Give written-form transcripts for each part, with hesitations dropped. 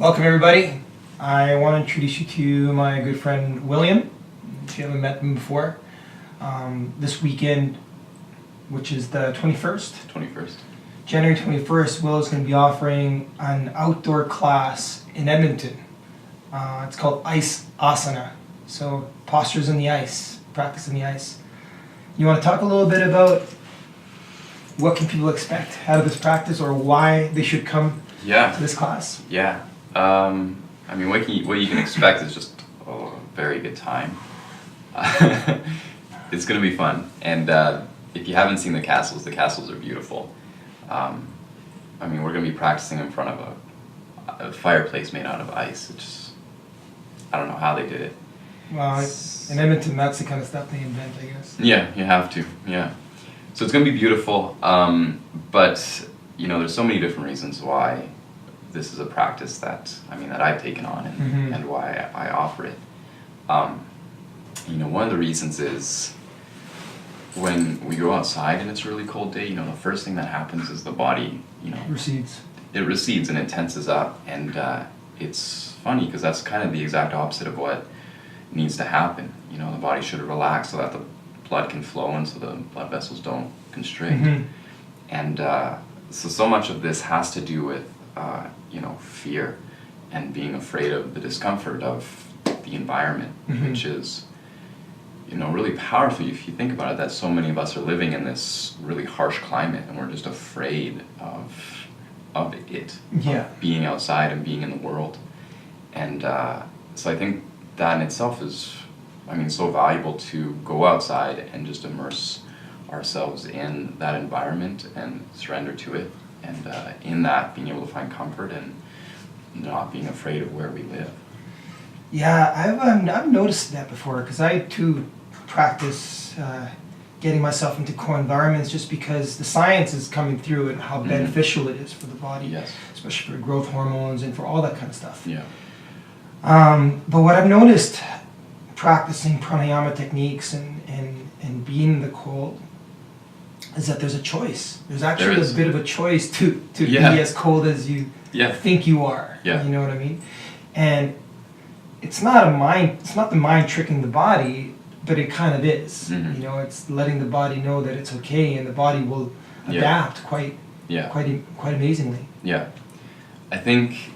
Welcome everybody. I want to introduce you to my good friend William, if you haven't met him before. This weekend, which is the 21st? January 21st, Will is going to be offering an outdoor class in Edmonton. It's called Ice Asana. So postures in the ice, practice in the ice. You want to talk a little bit about what can people expect out of this practice, or why they should come to this class? Yeah. I mean, what you can expect is just a very good time. It's going to be fun. And if you haven't seen the castles are beautiful. I mean, we're going to be practicing in front of a fireplace made out of ice. I don't know how they did it. Well, in Edmonton, that's the kind of stuff they invent, I guess. Yeah, you have to, yeah. So it's going to be beautiful, but, you know, there's so many different reasons why this is a practice that I've taken on and why I offer it. You know, one of the reasons is when we go outside and it's a really cold day, you know, the first thing that happens is the body, you know, recedes. It recedes and it tenses up, and it's funny because that's kind of the exact opposite of what needs to happen. You know, the body should relax so that the blood can flow and so the blood vessels don't constrict. And so much of this has to do with you know, fear and being afraid of the discomfort of the environment, which is, you know, really powerful if you think about it, that so many of us are living in this really harsh climate and we're just afraid of it, of being outside and being in the world. And so I think that in itself is, so valuable to go outside and just immerse ourselves in that environment and surrender to it. And in that, being able to find comfort and not being afraid of where we live. Yeah, I've noticed that before, because I too practice getting myself into co-environments just because the science is coming through and how beneficial it is for the body, especially for growth hormones and for all that kind of stuff. Yeah. But what I've noticed practicing pranayama techniques and being in the cold is that there's a choice. There's actually a bit of a choice to be as cold as you think you are. Yeah. You know what I mean? And it's not the mind tricking the body, but it kind of is. You know, it's letting the body know that it's okay, and the body will adapt quite amazingly. Yeah. I think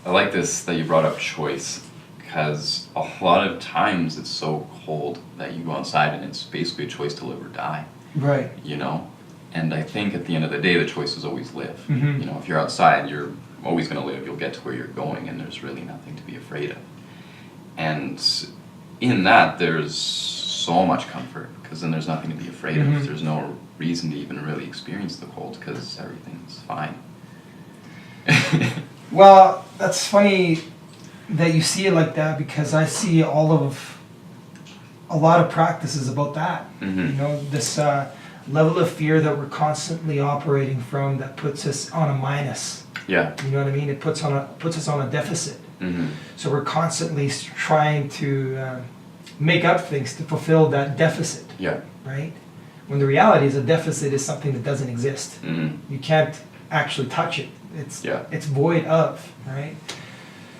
I like this that you brought up choice, because a lot of times it's so cold that you go outside and it's basically a choice to live or die. Right. You know? And I think at the end of the day, the choice is always live. You know, if you're outside, you're always going to live. You'll get to where you're going, and there's really nothing to be afraid of. And in that, there's so much comfort, because then there's nothing to be afraid of. There's no reason to even really experience the cold, because everything's fine. Well, that's funny that you see it like that, because I see a lot of practices about that. You know, this level of fear that we're constantly operating from that puts us on a minus. Yeah. You know what I mean? It puts us on a deficit. So we're constantly trying to make up things to fulfill that deficit. Yeah. Right? When the reality is a deficit is something that doesn't exist. You can't actually touch it. It's void of, right?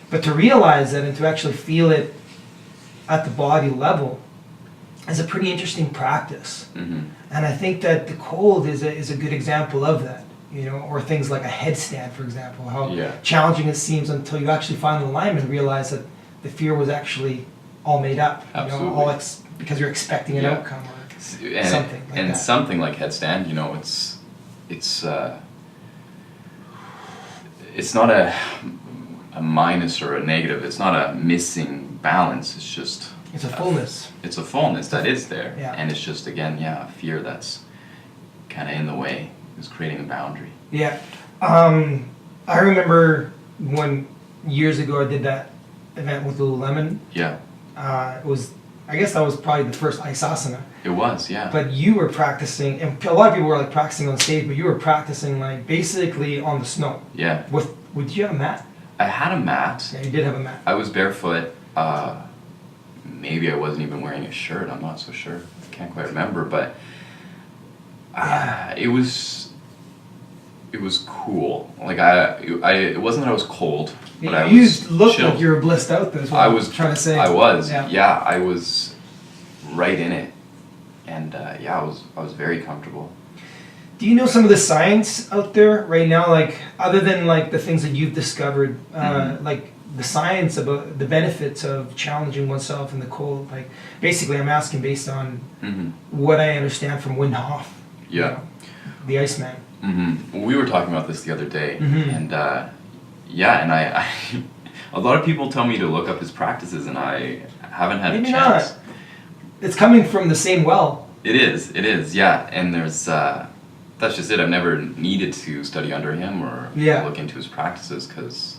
But to realize that and to actually feel it at the body level is a pretty interesting practice. And I think that the cold is a good example of that. You know, or things like a headstand, for example, how challenging it seems until you actually find the alignment and realize that the fear was actually all made up. Absolutely. You know, because you're expecting an outcome or something like that. Something like headstand, you know, it's not a minus or a negative. It's not a missing balance. It's just it's a fullness. It's a fullness that is there, Yeah. and it's just again, a fear that's kind of in the way. Is creating a boundary. Yeah. I remember years ago I did that event with Lululemon. Yeah. I guess that was probably the first ice asana. It was, yeah. But you were practicing, and a lot of people were like practicing on stage, but you were practicing like basically on the snow. Yeah. Did you have a mat? I had a mat. Yeah, you did have a mat. I was barefoot. Maybe I wasn't even wearing a shirt. I'm not so sure. I can't quite remember, but it was cool. Like it wasn't that I was cold, But You looked chilled. like you were blissed out. That's what I I'm was trying to say. I was. Yeah. Yeah, I was right in it, and I was very comfortable. Do you know some of the science out there right now, like other than like the things that you've discovered, like the science about the benefits of challenging oneself in the cold? Like basically, I'm asking based on what I understand from Wim Hof. Yeah. You know, the Iceman. Well, we were talking about this the other day, and and I a lot of people tell me to look up his practices, and I haven't had Maybe a chance. not. It's coming from the same well. It is, yeah. And there's that's just it. I've never needed to study under him or look into his practices because,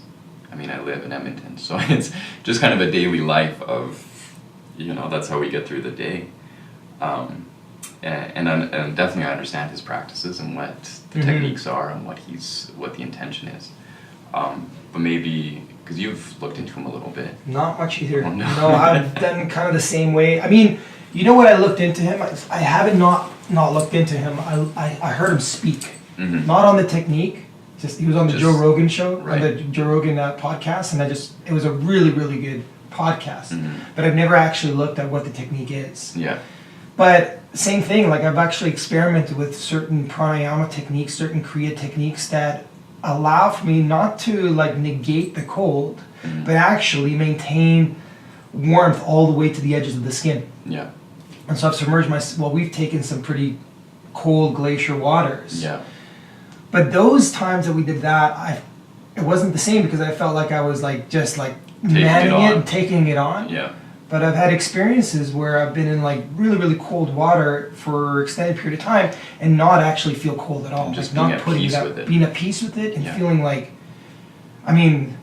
I mean, I live in Edmonton, so it's just kind of a daily life of, that's how we get through the day. And definitely I understand his practices and what the techniques are and what the intention is. But maybe, because you've looked into him a little bit. Not much either. Oh, no. No, I've done kind of the same way. I mean, you know what I looked into him? I haven't not looked into him. I heard him speak. Not on the technique. Just he was on the Joe Rogan show, right. on the Joe Rogan podcast, and it was a really, really good podcast. But I've never actually looked at what the technique is. Yeah. But same thing, like I've actually experimented with certain pranayama techniques, certain kriya techniques that allow for me not to like negate the cold, but actually maintain warmth all the way to the edges of the skin. Yeah. And so I've submerged we've taken some pretty cold glacier waters. Yeah. But those times that we did that, it wasn't the same because I felt like I was like just like manning it and taking it on. Yeah. But I've had experiences where I've been in like really, really cold water for extended period of time and not actually feel cold at all. And just like being not putting at peace it with it. being at peace with it and feeling like, I mean,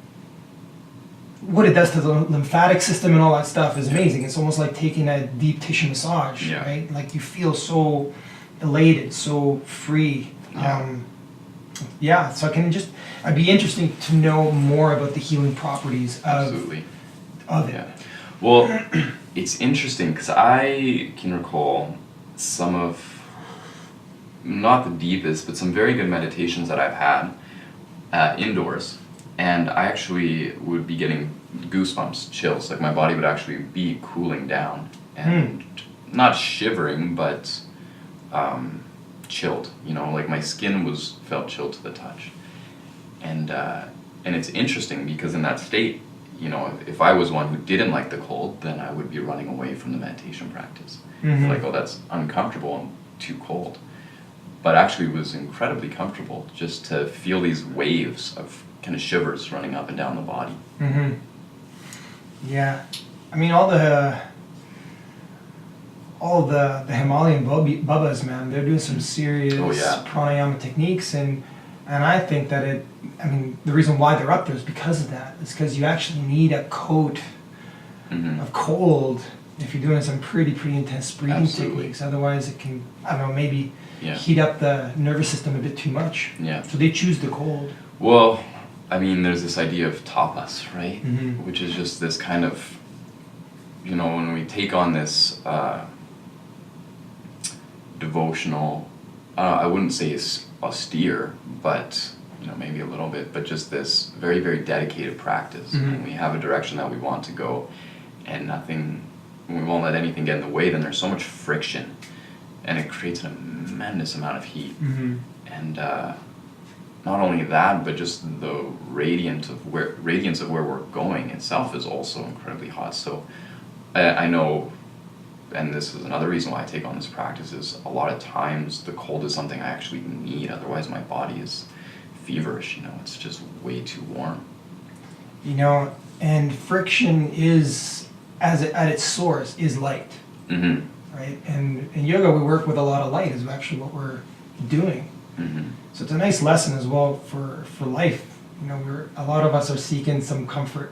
what it does to the lymphatic system and all that stuff is amazing. It's almost like taking a deep tissue massage, right? Like you feel so elated, so free. So I'd be interesting to know more about the healing properties of it. Yeah. Well, it's interesting because I can recall some of, not the deepest, but some very good meditations that I've had indoors. And I actually would be getting goosebumps, chills. Like my body would actually be cooling down and not shivering, but chilled. Like my skin felt chilled to the touch. And it's interesting because in that state, if I was one who didn't like the cold, then I would be running away from the meditation practice. Like, oh, that's uncomfortable and too cold. But actually it was incredibly comfortable just to feel these waves of kind of shivers running up and down the body. Yeah. I mean, all the Himalayan Bubbas, man, they're doing some serious pranayama techniques, and I think that the reason why they're up there is because of that. It's because you actually need a coat of cold if you're doing some pretty intense breathing techniques. Otherwise it can, maybe heat up the nervous system a bit too much. Yeah. So they choose the cold. Well, there's this idea of tapas, right? Which is just this kind of, when we take on this devotional, I wouldn't say it's austere, but maybe a little bit, but just this very, very dedicated practice. And we have a direction that we want to go, and we won't let anything get in the way, then there's so much friction, and it creates an immense amount of heat. And not only that, but just the radiance of where we're going itself is also incredibly hot. So I know, and this is another reason why I take on this practice, is a lot of times the cold is something I actually need, otherwise my body is feverish, it's just way too warm. And friction is, at its source, is light. Right? And in yoga we work with a lot of light is actually what we're doing. So it's a nice lesson as well for life. A lot of us are seeking some comfort,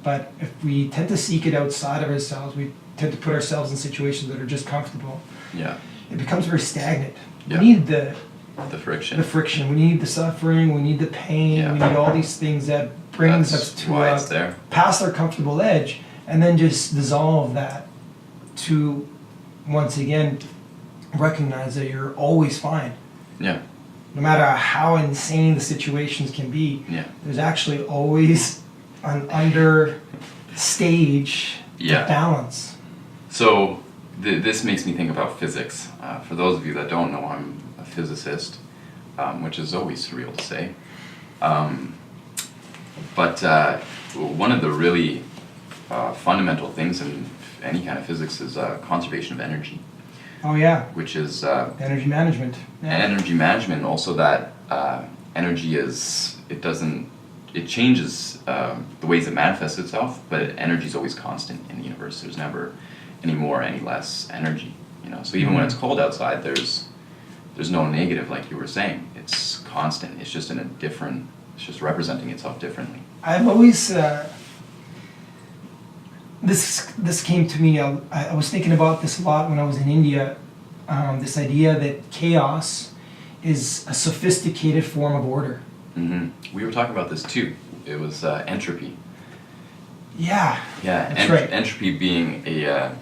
but if we tend to seek it outside of ourselves, we tend to put ourselves in situations that are just comfortable. It becomes very stagnant. We need the friction. We need the suffering. We need the pain. We need all these things that brings us to past our comfortable edge, and then just dissolve that to once again recognize that you're always fine. no matter how insane the situations can be, there's actually always an under stage of balance. So this makes me think about physics. For those of you that don't know, I'm a physicist, which is always surreal to say. But one of the really fundamental things in any kind of physics is conservation of energy. Oh yeah. Which is energy management. Yeah. Energy management, and also that energy it changes the ways it manifests itself, but energy is always constant in the universe. There's never any more, any less energy. So even when it's cold outside, there's no negative, like you were saying. It's constant. It's just it's just representing itself differently. I've always this came to me. I was thinking about this a lot when I was in India. This idea that chaos is a sophisticated form of order. Mm-hmm. We were talking about this too. It was entropy. Yeah. Yeah. That's right. Entropy being a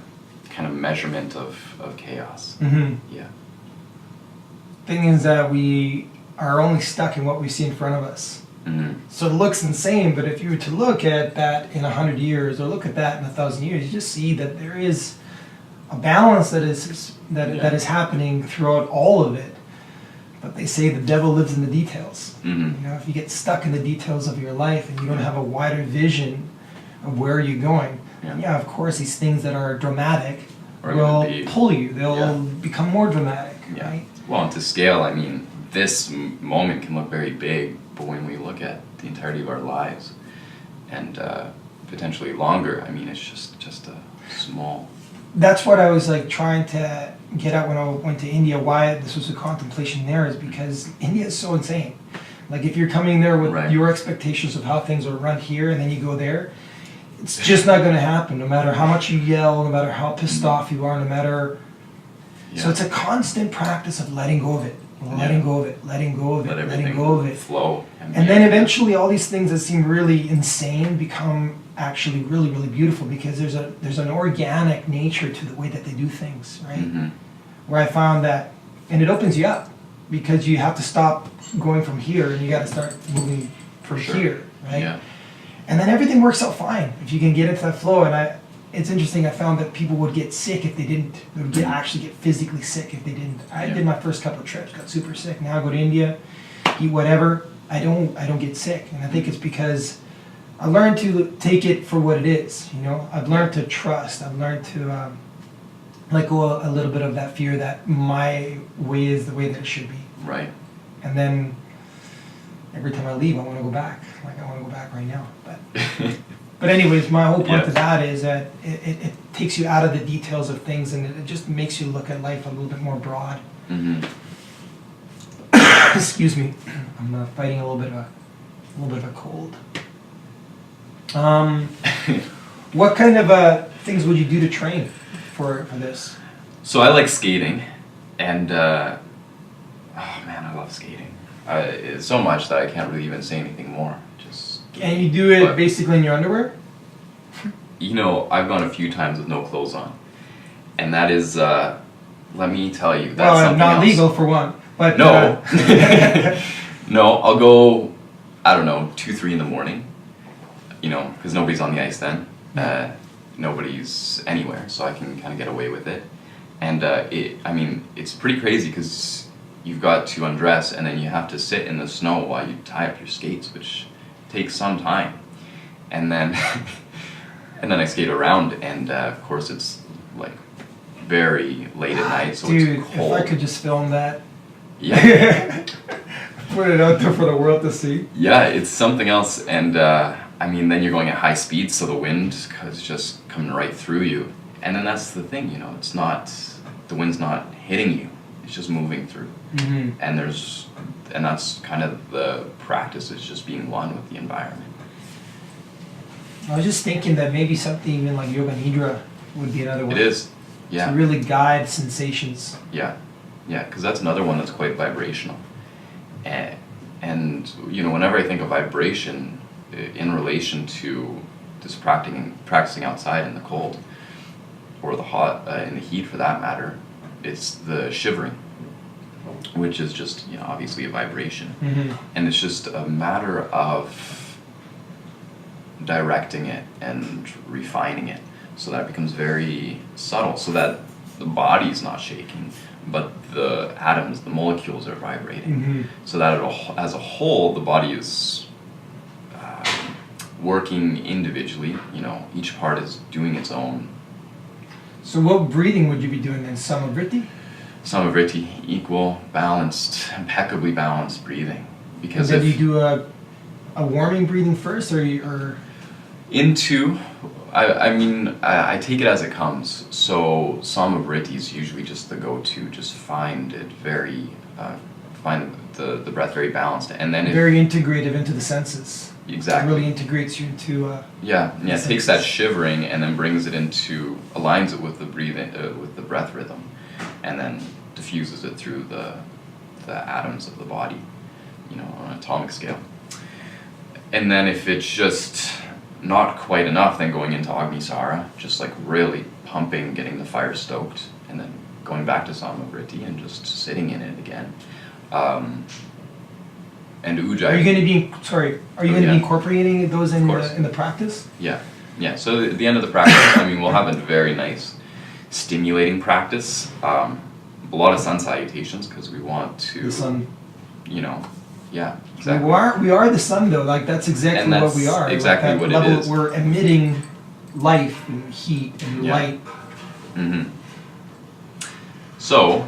kind of measurement of chaos. Mm-hmm. Yeah. Thing is that we are only stuck in what we see in front of us. Mm-hmm. So it looks insane, but if you were to look at that in 100 years or look at that in 1,000 years, you just see that there is a balance that is happening throughout all of it. But they say the devil lives in the details. Mm-hmm. If you get stuck in the details of your life and you don't have a wider vision of where you're going, of course these things that are dramatic will pull you. They'll become more dramatic, right? Well, and to scale, I mean, this moment can look very big, but when we look at the entirety of our lives and potentially longer, I mean, it's just a small. That's what I was like trying to get at when I went to India. Why this was a contemplation there is because India is so insane. Like if you're coming there with your expectations of how things are run here and then you go there, it's just not going to happen. No matter how much you yell, no matter how pissed off you are, no matter. So it's a constant practice of letting go of it. Letting go of it, letting go of it, letting go of it. Flow. And then eventually all these things that seem really insane become actually really, really beautiful because there's an organic nature to the way that they do things, right? Mm-hmm. Where I found that, and it opens you up because you have to stop going from here and you got to start moving from here, right? Yeah. And then everything works out fine if you can get into that flow. And it's interesting, I found that people would get sick if they didn't. They would actually get physically sick if they didn't. I did my first couple of trips, got super sick. Now I go to India, eat whatever. I don't get sick. And I think it's because I learned to take it for what it is. I've learned to trust. I've learned to let go a little bit of that fear that my way is the way that it should be. Right. And then every time I leave, I want to go back. Like I want to go back right now. But anyways, my whole point to that is that it takes you out of the details of things and it just makes you look at life a little bit more broad. Mm-hmm. Excuse me, I'm fighting a little bit of a cold. What kind of things would you do to train for this? So I like skating, and oh man, I love skating. So much that I can't really even say anything more. And you do it basically in your underwear? I've gone a few times with no clothes on. And that is, let me tell you, that's something not else. legal for one. But no. No, I'll go, I don't know, 2-3 in the morning. Because nobody's on the ice then. Nobody's anywhere, so I can kind of get away with it. And it's pretty crazy because you've got to undress and then you have to sit in the snow while you tie up your skates, which takes some time, and then and then I skate around, and of course it's like very late at night, so Dude, it's cold. If I could just film that, put it out there for the world to see. Yeah, it's something else, and then you're going at high speed, so the wind is just coming right through you, and then that's the thing, it's not, the wind's not hitting you, it's just moving through, and that's kind of the practice, is just being one with the environment. I was just thinking that maybe something even like Yoga Nidra would be another one. It is, yeah. To really guide sensations. Yeah, because that's another one that's quite vibrational. And whenever I think of vibration in relation to just practicing outside in the cold, or the hot, in the heat for that matter, it's the shivering. which is just, you know, obviously a vibration. Mm-hmm. And it's just a matter of directing it and refining it so that it becomes very subtle, so that the body's not shaking, but the atoms, the molecules are vibrating. Mm-hmm. So that as a whole, the body is working individually, you know, each part is doing its own. So what breathing would you be doing then? Samavriti? Samavriti, equal, balanced, impeccably balanced breathing. Because do you do a warming breathing first, or into, I take it as it comes. So Samavriti is usually just the go-to. Just find it very, find the breath very balanced, and then very integrative into the senses. Exactly. It really integrates you into. It takes that shivering and then brings it into, aligns it with the breathing, with the breath rhythm, and then diffuses it through the atoms of the body, you know, on an atomic scale. And then if it's just not quite enough, then going into Agnisara, just like really pumping, getting the fire stoked, and then going back to Samavriti and just sitting in it again. And Ujjayi. Are you going to be be incorporating those in the practice? Yeah. So at the end of the practice, I mean, we'll have a very nice, stimulating practice. A lot of sun salutations because we want to. The sun. You know. Yeah. Exactly. We are the sun, though. Like that's exactly what we are. Exactly like, what level, it is. We're emitting life and heat and light. Mm-hmm. So,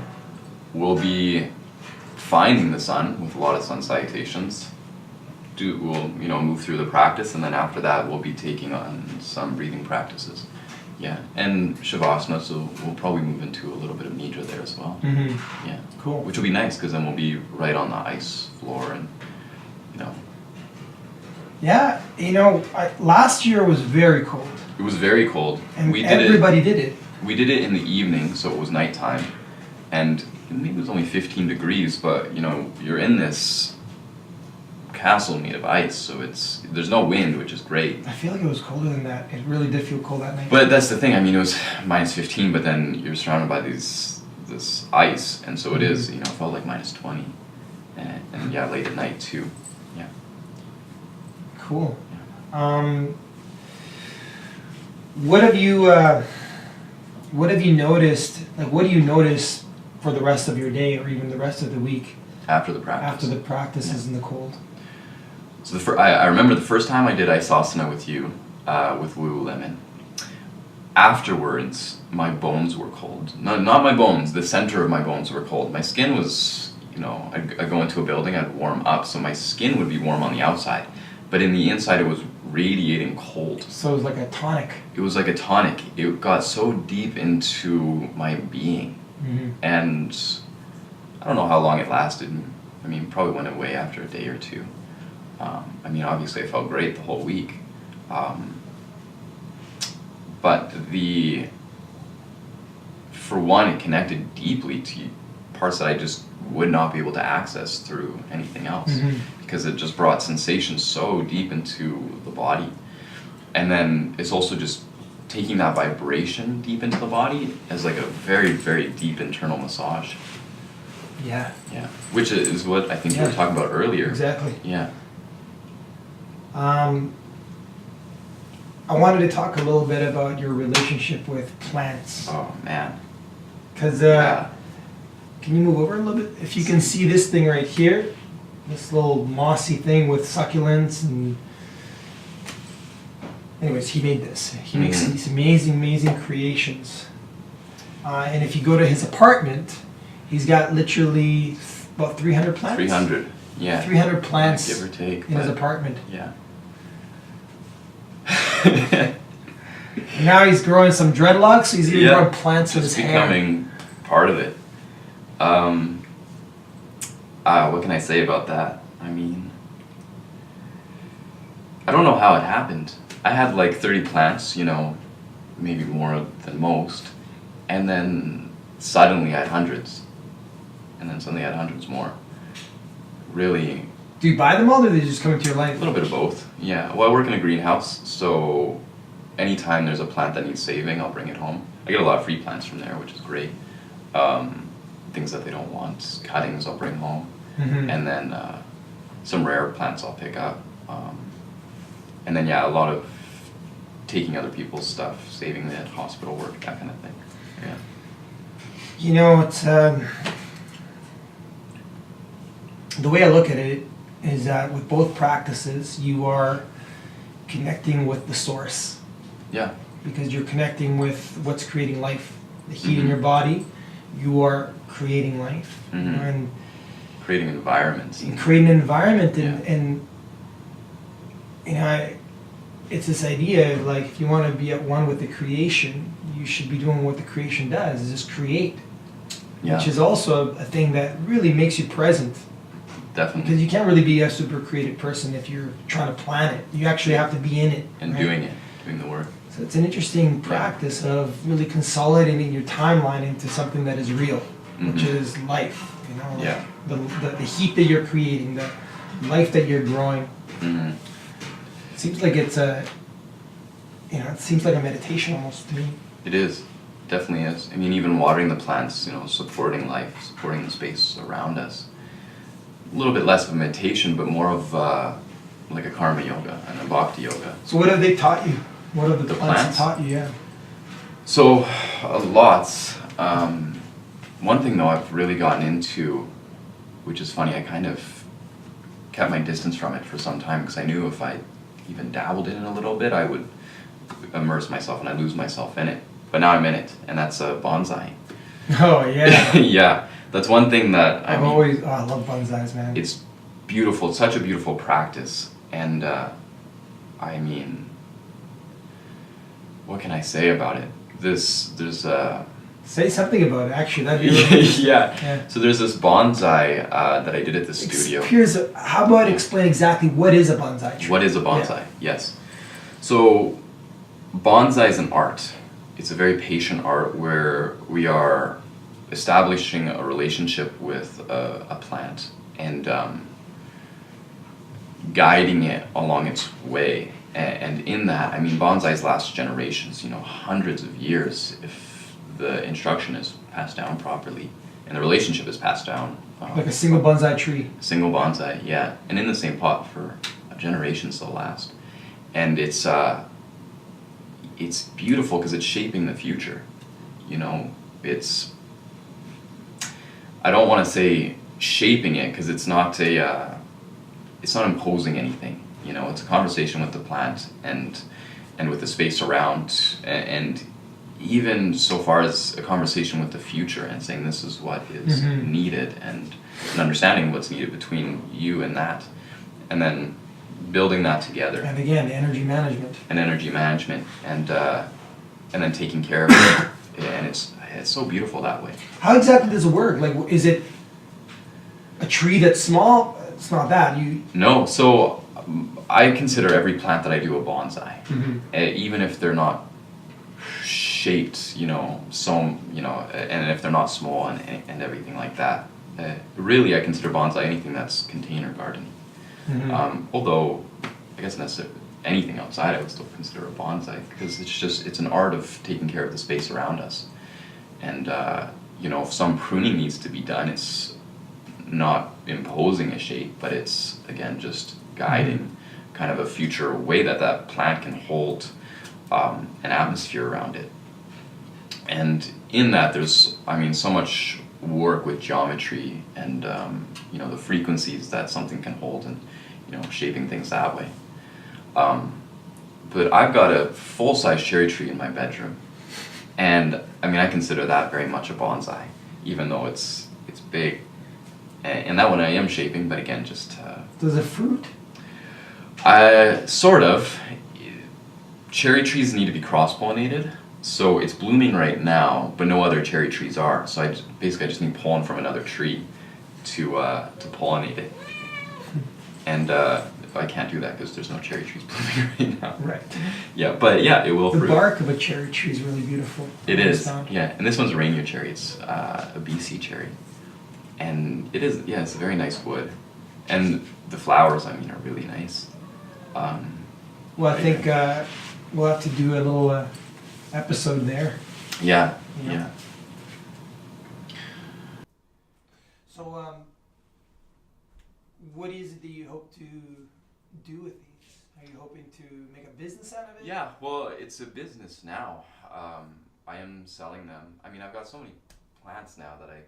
we'll be finding the sun with a lot of sun salutations. We'll move through the practice, and then after that we'll be taking on some breathing practices. Yeah, and Shavasana, so we'll probably move into a little bit of Nidra there as well. Mm-hmm. Yeah, cool. Which will be nice because then we'll be right on the ice floor, and you know. Yeah, last year was very cold. It was very cold, and everybody did it. We did it in the evening, so it was nighttime, and maybe it was only 15 degrees, but you're in this castle made of ice, so there's no wind, which is great. I feel like it was colder than that. It really did feel cold that night. But that's the thing. I mean, it was minus 15, but then you're surrounded by this ice, and so it is. It felt like minus 20, and yeah, late at night too. Yeah. Cool. What have you noticed? Like, what do you notice for the rest of your day, or even the rest of the week? After the practice. After the practices in the cold. So I remember the first time I did Asana with you, with Lululemon. Afterwards, my bones were cold. No, not my bones. The center of my bones were cold. My skin was, I'd go into a building, I'd warm up, so my skin would be warm on the outside, but in the inside it was radiating cold. So it was like a tonic. It was like a tonic. It got so deep into my being, and I don't know how long it lasted. I mean, probably went away after a day or two. I mean, obviously I felt great the whole week. But for one, it connected deeply to parts that I just would not be able to access through anything else, because it just brought sensations so deep into the body. And then it's also just taking that vibration deep into the body as like a very, very deep internal massage. Yeah. Yeah. Which is what I think you were talking about earlier. Exactly. Yeah. I wanted to talk a little bit about your relationship with plants. Oh, man. Because, can you move over a little bit? If you can see this thing right here, this little mossy thing with succulents and... Anyways, he made this. He makes these amazing, amazing creations. And if you go to his apartment, he's got literally about 300 plants? 300, yeah. 300 plants, give or take, in his apartment. Yeah. Now he's growing some dreadlocks, so he's even growing plants in his hair. It's becoming part of it. What can I say about that? I mean, I don't know how it happened. I had like 30 plants, maybe more than most, and then suddenly I had hundreds, and then suddenly I had hundreds more. Really. Do you buy them all, or do they just come into your life? A little bit of both, yeah. Well, I work in a greenhouse, so anytime there's a plant that needs saving, I'll bring it home. I get a lot of free plants from there, which is great. things that they don't want. Cuttings I'll bring home. Mm-hmm. And then some rare plants I'll pick up. And then, yeah, a lot of taking other people's stuff, saving the hospital work, that kind of thing. Yeah. You know, it's the way I look at it is that with both practices, you are connecting with the source. Yeah. Because you're connecting with what's creating life. The heat Mm-hmm. in your body, you are creating life. Mm-hmm. And Creating environments. creating an environment Yeah. and you know, it's this idea of like, if you want to be at one with the creation, you should be doing what the creation does, is just create. Yeah. Which is also a thing that really makes you present. Definitely. Because you can't really be a super creative person if you're trying to plan it. You actually have to be in it. And right? doing it, doing the work. So it's an interesting practice of really consolidating your timeline into something that is real, which Mhm. is life. You know, like Yeah. the heat that you're creating, the life that you're growing. Mm-hmm. It seems like it's a, you know, it seems like a meditation almost to me. It is. Definitely is. I mean, even watering the plants, supporting life, supporting the space around us. A little bit less of a meditation, but more of like a karma yoga and a bhakti yoga. So what have they taught you? What have the plants plants? taught you? Yeah. So, lots. One thing though I've really gotten into, which is funny, I kind of kept my distance from it for some time because I knew if I even dabbled in it a little bit, I would immerse myself and I'd lose myself in it. But now I'm in it, and that's a bonsai. Oh yeah. Yeah, that's one thing that I love bonsais, man. It's beautiful. It's such a beautiful practice, and I mean, what can I say about it? Say something about it. Actually, that'd be really yeah. So there's this bonsai that I did at the studio. How about explain exactly what is a bonsai tree? What is a bonsai? Yes. So bonsai is an art. It's a very patient art where we are establishing a relationship with a plant and guiding it along its way. And in that, I mean, bonsais last generations, hundreds of years if the instruction is passed down properly and the relationship is passed down. Like a single bonsai tree. Single bonsai, yeah. And in the same pot for generations they'll last. And it's beautiful because it's shaping the future. It's, I don't want to say shaping it because it's not imposing anything. It's a conversation with the plant and with the space around, and even so far as a conversation with the future and saying this is what is Mm-hmm. needed and an understanding of what's needed between you and that, and then building that together. And again, energy management. And then taking care of it. And it's so beautiful that way. How exactly does it work? Like, is it a tree that's small? It's not that. No, so I consider every plant that I do a bonsai. Mhm. Even if they're not shaped, and if they're not small and everything like that. Really, I consider bonsai anything that's container gardening. Mhm. Although, I guess anything outside I would still consider a bonsai because it's an art of taking care of the space around us. And, if some pruning needs to be done, it's not imposing a shape, but it's, again, just guiding kind of a future way that plant can hold an atmosphere around it. And in that, there's, so much work with geometry and, the frequencies that something can hold and, shaping things that way. But I've got a full-size cherry tree in my bedroom. And, I consider that very much a bonsai, even though it's big. And that one I am shaping, but again, just... Does it fruit? Sort of. Cherry trees need to be cross-pollinated, so it's blooming right now, but no other cherry trees are. So I just need pollen from another tree to pollinate it. And I can't do that because there's no cherry trees blooming right now. Right. Yeah, but yeah, it will The fruit. bark of a cherry tree is really beautiful. It is, yeah. And this one's a rainier cherry. It's a BC cherry. And it is, yeah, it's a very nice wood. And the flowers, are really nice. Well, I think we'll have to do a little episode there. Yeah, Yeah. yeah. So, what is it that you hope to do with these? Are you hoping to make a business out of it? Yeah, well, it's a business now. I am selling them. I mean, I've got so many plants now that I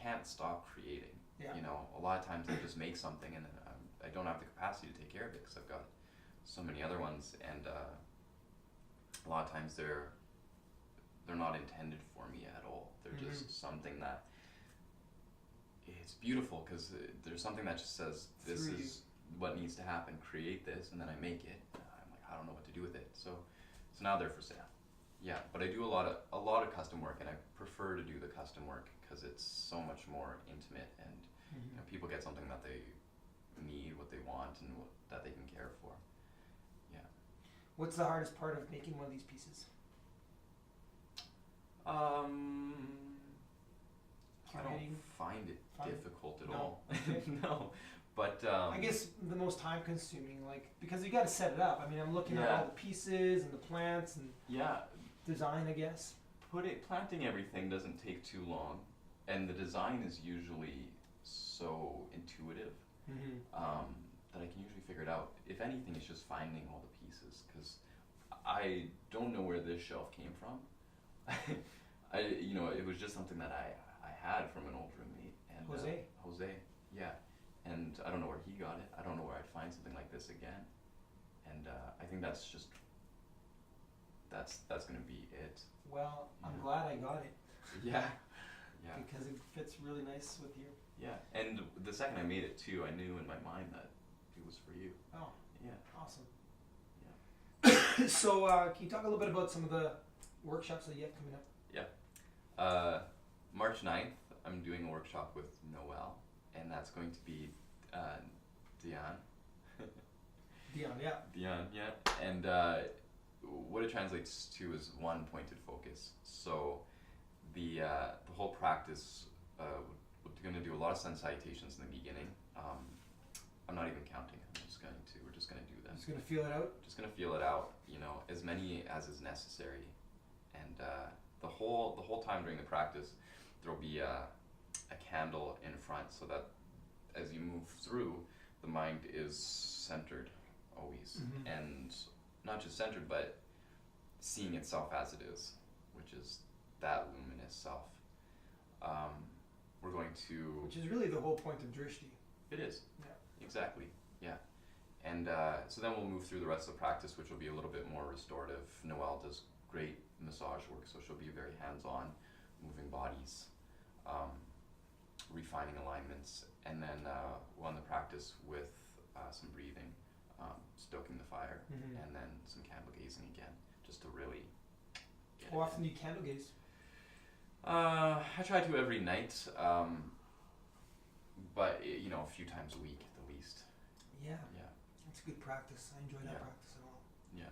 can't stop creating. Yeah. You know, a lot of times I just make something and I don't have the capacity to take care of it because I've got so many other ones, and a lot of times they're not intended for me at all. They're just something that it's beautiful because there's something that just says this is what needs to happen. Create this, and then I make it. I'm like, I don't know what to do with it. So now they're for sale. Yeah, but I do a lot of custom work, and I prefer to do the custom work because it's so much more intimate, and you know, people get something that they need, what they want, and that they can care for. Yeah. What's the hardest part of making one of these pieces? I don't find it difficult at all. Okay. No, but I guess the most time consuming, like, because you got to set it up. I mean, I'm looking at all the pieces and the plants and design, I guess. Planting everything doesn't take too long, and the design is usually so intuitive that I can usually figure it out. If anything, it's just finding all the pieces, because I don't know where this shelf came from. It was just something that I had from an old roommate. And Jose, yeah. And I don't know where he got it. I don't know where I'd find something like this again. And I think that's going to be it. Well, I'm glad I got it. Yeah. Yeah. Because it fits really nice with you. Yeah. And the second I made it too, I knew in my mind that it was for you. Oh. Yeah. Awesome. Yeah. So, can you talk a little bit about some of the workshops that you have coming up? Yeah. March 9th, I'm doing a workshop with Noel, and that's going to be Dion. Dion, yeah. Dion, yeah. And what it translates to is one pointed focus. So the whole practice, we're going to do a lot of sun salutations in the beginning. I'm not even counting. We're just going to do them. Just going to feel it out? Just going to feel it out, as many as is necessary. And the whole time during the practice, there'll be a candle in front, so that as you move through, the mind is centered always, and not just centered, but seeing itself as it is, which is that luminous self. Which is really the whole point of drishti. It is. Yeah. Exactly. Yeah. And so then we'll move through the rest of the practice, which will be a little bit more restorative. Noelle does great massage work, so she'll be very hands-on, moving bodies, refining alignments, and then we'll end the practice with some breathing, stoking the fire, and then some candle gazing again, just to really get How often do you candle gaze? I try to every night, but a few times a week at the least. Yeah. Yeah. That's a good practice. I enjoy that practice at all. Yeah.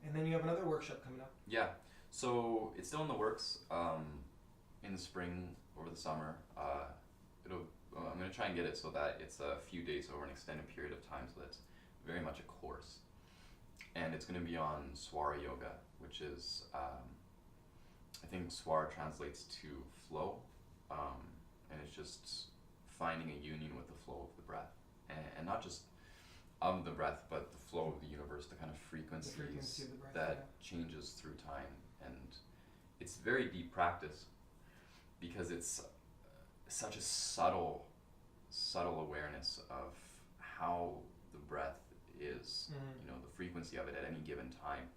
And then you have another workshop coming up. Yeah. So it's still in the works. In the spring, over the summer, I'm going to try and get it so that it's a few days over an extended period of time, so that's very much a course. And it's going to be on Swara Yoga, which is, I think Swara translates to flow, and it's just finding a union with the flow of the breath, and not just of the breath, but the flow of the universe, the kind of frequencies of the breath, that changes through time. And it's very deep practice because it's such a subtle awareness of how the breath is, the frequency of it at any given time.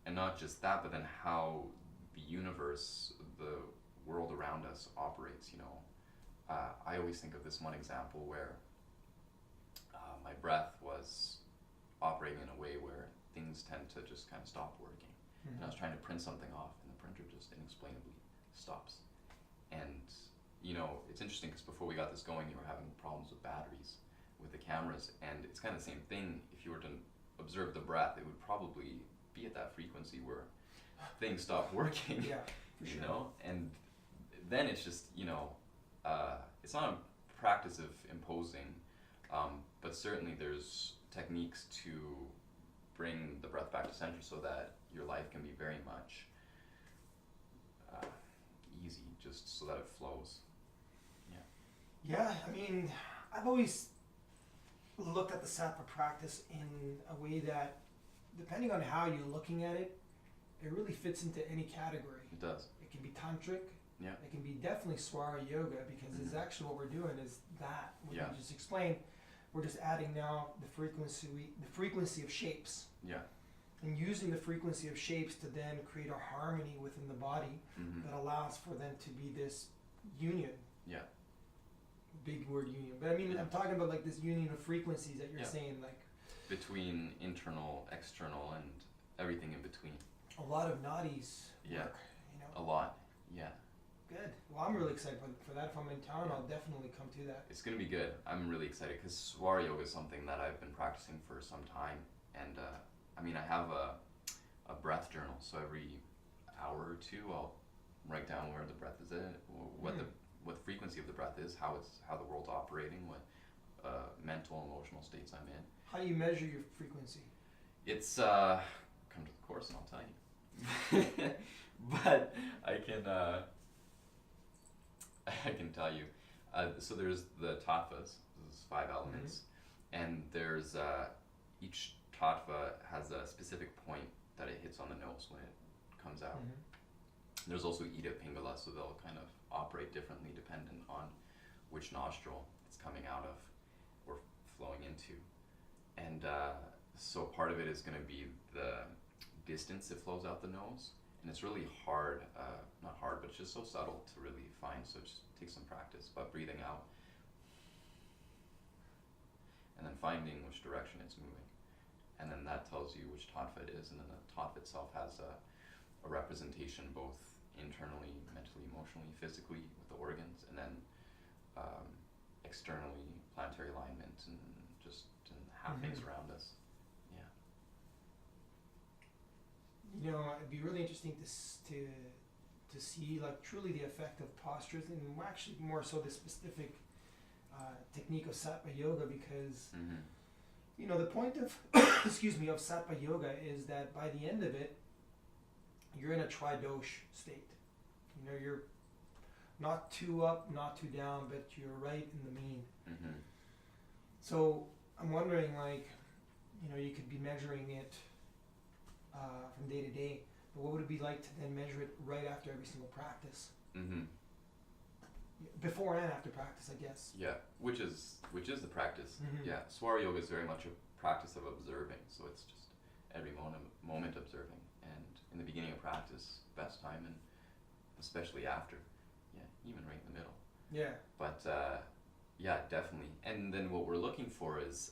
And not just that, but then how the universe, the world around us operates, I always think of this one example where my breath was operating in a way where things tend to just kind of stop working. And I was trying to print something off, and the printer just inexplicably stops. And, it's interesting because before we got this going, you were having problems with batteries with the cameras, and it's kind of the same thing. If you were to observe the breath, it would probably be at that frequency where things stop working. Yeah, for sure. And then it's just, it's not a practice of imposing, but certainly there's techniques to bring the breath back to center so that your life can be very much easy, just so that it flows. Yeah. Yeah, I mean, I've always looked at the sattva practice in a way that, depending on how you're looking at it, it really fits into any category. It does. It can be tantric. Yeah. It can be definitely swara yoga, because it's actually what we're doing is that what you just explained. We're just adding now the frequency of shapes. Yeah. And using the frequency of shapes to then create a harmony within the body that allows for them to be this union. Yeah. Big word union. But I mean, I'm talking about like this union of frequencies that you're saying, like between internal, external, and everything in between. a lot of nadis work, A lot. Yeah. Good. Well, I'm really excited for that. If I'm in town, I'll definitely come to that. It's going to be good. I'm really excited because Swara Yoga is something that I've been practicing for some time. And I mean, I have a breath journal. So every hour or two, I'll write down where the breath is at, what the frequency of the breath is, how the world's operating, what mental, emotional states I'm in. How do you measure your frequency? It's come to the course and I'll tell you. But I can tell you. So there's the tattvas, there's 5 elements, and there's each tattva has a specific point that it hits on the nose when it comes out. There's also Ida Pingala, so they'll kind of operate differently dependent on which nostril it's coming out of or flowing into. And so part of it is going to be the distance it flows out the nose. And it's really hard, not hard, but it's just so subtle to really find, so it just takes some practice. But breathing out and then finding which direction it's moving. And then that tells you which tattva it is, and then the tattva itself has a representation both internally, mentally, emotionally, physically with the organs, and then externally, planetary alignment and just happenings around us. Yeah. You know, it'd be really interesting to see like truly the effect of postures, and actually more so the specific technique of Sattva Yoga, because you know the point of excuse me, of Sattva Yoga is that by the end of it, you're in a tridosh state. You know, you're not too up, not too down, but you're right in the mean. So I'm wondering, like, you know, you could be measuring it from day to day, but what would it be like to then measure it right after every single practice? Before and after practice, I guess. Yeah, which is the practice. Yeah, Swara Yoga is very much a practice of observing, so it's just every moment observing, and in the beginning of practice, best time, and especially after. Yeah, even right in the middle. Yeah. But yeah, definitely. And then what we're looking for is,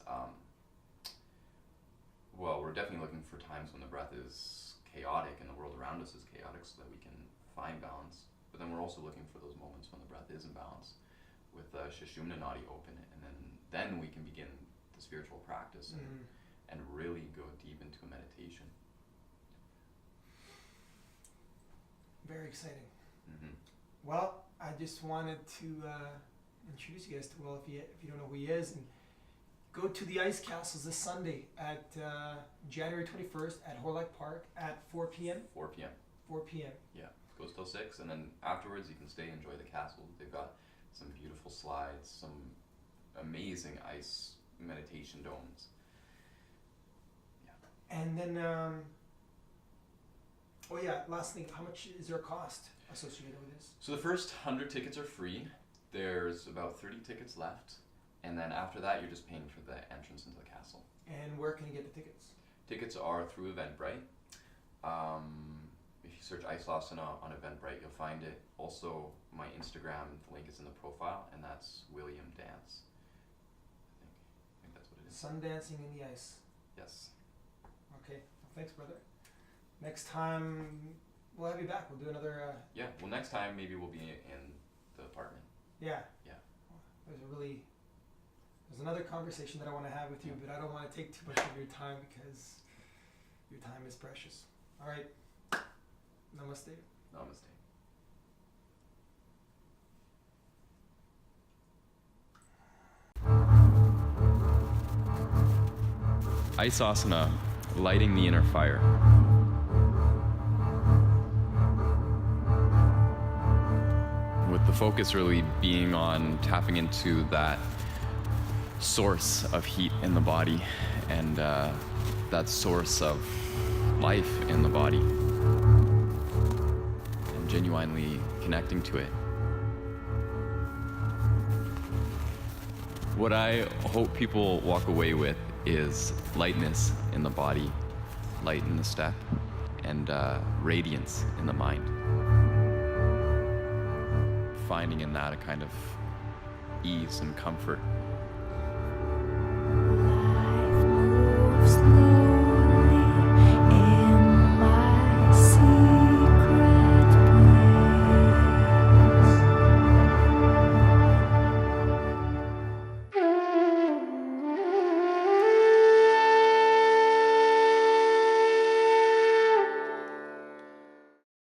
well, we're definitely looking for times when the breath is chaotic and the world around us is chaotic, so that we can find balance. But then we're also looking for those moments when the breath is in balance, with Sushumna Nadi open, and then we can begin the spiritual practice and really go deep into a meditation. Very exciting. Well, I just wanted to introduce you guys to Will, if you don't know who he is, and go to the Ice Castles this Sunday at January 21st at Hawerlak Park at 4 p.m. 4 p.m. 4 p.m. Yeah, goes till 6, and then afterwards you can stay, enjoy the castle. They've got some beautiful slides, some amazing ice meditation domes. Yeah. And then, oh yeah, last thing, how much is there a cost associated with this? So the first 100 tickets are free. There's about 30 tickets left. And then after that, you're just paying for the entrance into the castle. And where can you get the tickets? Tickets are through Eventbrite. If you search Asana on Eventbrite, you'll find it. Also, my Instagram, the link is in the profile, and that's William Dance. I think that's what it is. Sundancing in the ice. Yes. Okay. Well, thanks, brother. Next time, we'll have you back. We'll do another... Yeah. Well, next time, maybe we'll be in the apartment. Yeah. Yeah. There's another conversation that I want to have with you, but I don't want to take too much of your time because your time is precious. All right. Namaste. Namaste. Ice Asana, lighting the inner fire. With with the focus really being on tapping into that source of heat in the body and that source of life in the body, and genuinely connecting to it. What I hope people walk away with is lightness in the body, light in the step, and radiance in the mind. Finding in that a kind of ease and comfort